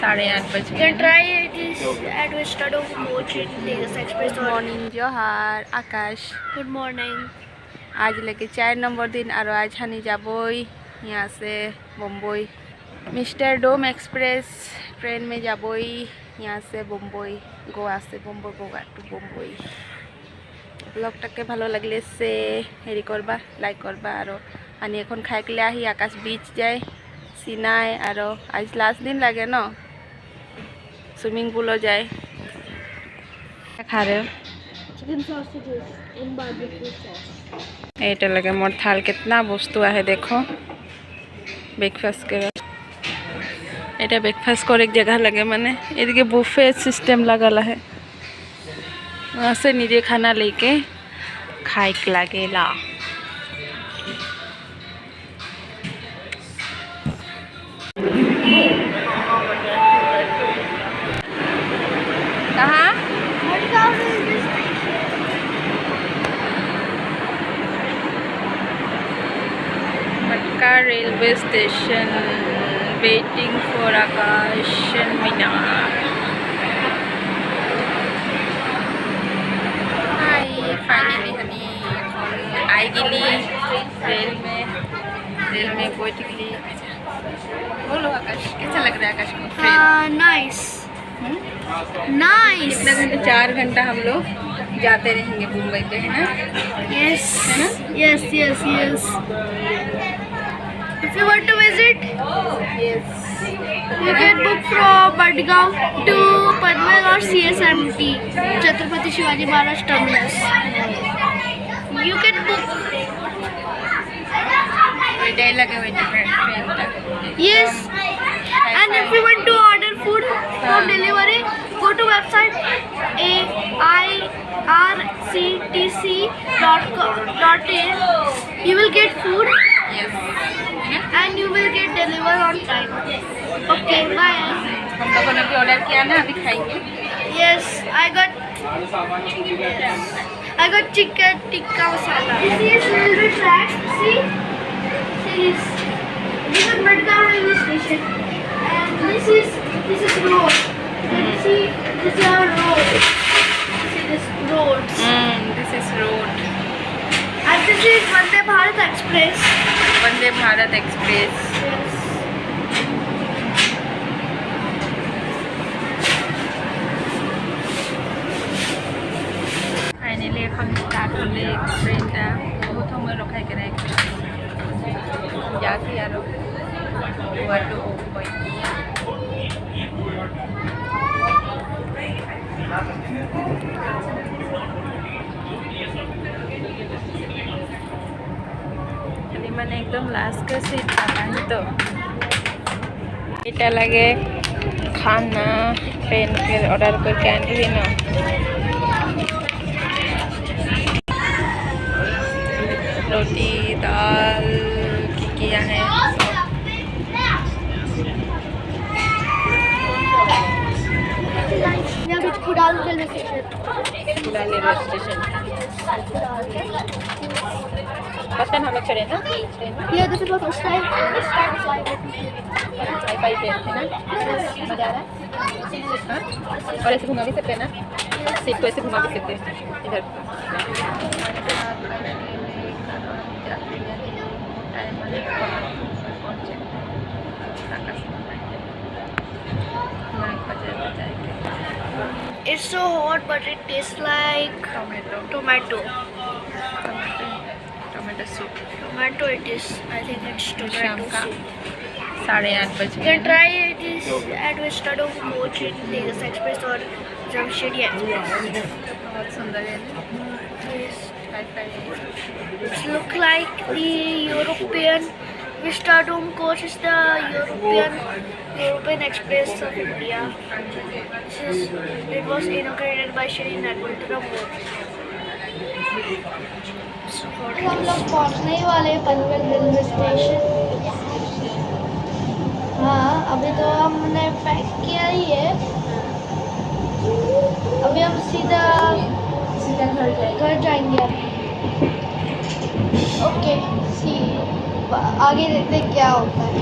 8:30 बज गए। Can try this at VISTADOME coach in Tejas Express. Good morning जोहार आकाश। Good morning. आज लेके 4 नंबर दिन और आज हानि जाबई यहाँ से मुंबई मिस्टर डोम एक्सप्रेस ट्रेन में जाबई यहाँ से मुंबई गोवा से मुंबई गोवा टू मुंबई। ब्लगटाके ভালো লাগলে সে হেৰি করবা লাইক করবা और आनी এখন खाई के आही आकाश बीच जाए सीनाए और आज लास्ट दिन लगे न स्विमिंग पूल जाए। खा रहे हो Chicken sausages and barbecue sauce. এইটা লাগে মোর থাল कितना বস্তু आहे देखो ब्रेकफास्ट के এটা ब्रेकफास्ट कर एक जगह लगे माने एदिके बुफे सिस्टम लगल है वहाँ से निजे खाना लेके खाए लागेला। कहाँ मटका railway station waiting for Akash and Meena. Finally हनी आई गली रेल में बैठ गली। बोलो आकाश कैसा लग रहा है आकाश को ट्रेन? Nice. Nice. कितना घंटा 4 घंटा हम लोग जाते रहेंगे मुंबई पे है ना? Yes. है ना? Yes. If you want to visit, Yes. you can book from Badgaon to Padman or CSMT, Chhatrapati Shivaji Maharaj Terminus. You can book. Wait लगे हुए ट्रेन का। Yes. And if you want to order food from delivery, go to website airctc.in. You will get food Yes. and you will get delivered on time. Okay, bye. हम लोगों ने भी order किया ना अभी खाएंगे। Yes, I got chicken tikka masala. This is railway track. See this. This is Badgaon railway station. And this is road. See, this is our road. See this roads. This is road. And this is Vande Bharat Express. Vande Bharat express. Yes. Finally এখন start হলে ট্রেনটা বহুত সময় রখাই কেনে যাচ্ছি আর Goa two Mumbai. खाली मैंने एकदम लास्ट का सीट पानी तो এটা লাগে खाना ट्रेन के ऑर्डर करके आनी ना रोटी दाल की किया है यहाँ पे Kudal railway station. Railway station. First time हम लोग चढ़े ना Yeah, this is my first time. Wifi पे है ना मजा आ रहा है। हाँ? और ऐसे घुमा भी सकते हैं ना सीट को ऐसे घुमा भी सकते हैं इधर। It's so hot, but it tastes like tomato. Tomato soup. Tomato it is. I think it's शाम tomato का soup. 8:30 बज You गए। can try this at VISTADOME coach in Tejas Express or Jamshedi Express. बहुत सुंदर है। Yes. Wifi It look like the European VISTADOME coach is the European Express of India. It was inaugurated by Shri Narendra Modi. हम लोग पहुँचने ही वाले हैं Panvel railway station. हाँ, अभी तो हमने पैक किया ही है। अभी हम सीधा घर जाएंगे। ओके, सी आगे देखते क्या होता है।